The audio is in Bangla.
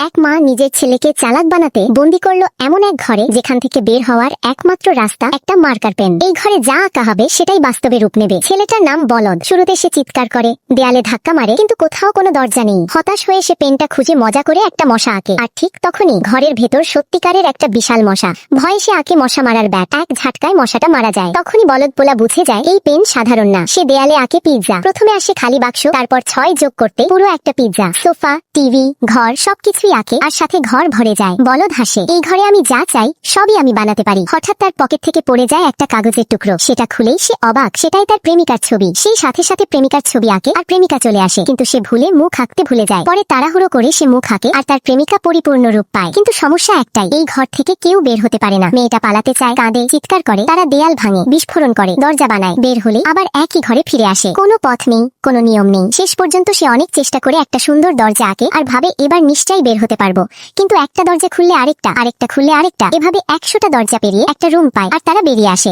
এক মা নিজের ছেলেকে চালাক বানাতে বন্দি করলো এমন এক ঘরে যেখান থেকে বের হওয়ার একমাত্র রাস্তা একটা মার্কার পেন। এই ঘরে যা আঁকা হবে সেটাই বাস্তবে রূপ নেবে। ছেলেটার নাম বলদ। শুরুতে সে চিৎকার করে, দেয়ালে ধাক্কা মারে, কিন্তু কোথাও কোনো দরজা নেই। হতাশ হয়ে সে পেনটা খুঁজে মজা করে একটা মশা আঁকে। আর ঠিক তখনই ঘরের ভেতর সত্যিকারের একটা বিশাল মশা। ভয়ে সে আঁকে মশা মারার ব্যাট। এক ঝাটকায় মশাটা মারা যায়। তখনই বলদ পোলা বুঝে যায় এই পেন সাধারণ না। সে দেয়ালে আঁকে পিৎজা। প্রথমে আসে খালি বাক্স, তারপর 6 যোগ করতে পুরো একটা পিৎজা। সোফা, টিভি, ঘর সবকিছুই আঁকে, আর সাথে ঘর ভরে যায়। বলদ হাসে, এই ঘরে আমি যা চাই সবই আমি বানাতে পারি। হঠাৎ তার পকেট থেকে পড়ে যায় একটা কাগজের টুকরো। সেটা খুলেই সে অবাক, সেটাই তার প্রেমিকার ছবি। সেই সাথে সাথে প্রেমিকার ছবি আঁকে আর প্রেমিকা চলে আসে, কিন্তু সে ভুলে মুখ আঁকতে ভুলে যায়। পরে তাড়াহুড়ো করে সে মুখ আঁকে আর তার প্রেমিকা পরিপূর্ণ রূপ পায়। কিন্তু সমস্যা একটাই, এই ঘর থেকে কেউ বের হতে পারে না। মেয়েটা পালাতে চায়, কাঁদে, চিৎকার করে, তারা দেয়াল ভাঙে, বিস্ফোরণ করে, দরজা বানায়, বের হলে আবার একই ঘরে ফিরে আসে। কোনো পথ নেই, কোনো নিয়ম নেই। শেষ পর্যন্ত সে অনেক চেষ্টা করে একটা সুন্দর দরজা আঁকে আর ভাবে এবার নিশ্চয়ই বের হতে পারবো। কিন্তু একটা দরজা খুললে আরেকটা, আরেকটা খুললে আরেকটা, এভাবে 100টা দরজা পেরিয়ে একটা রুম পায় আর তারা বেরিয়ে আসে।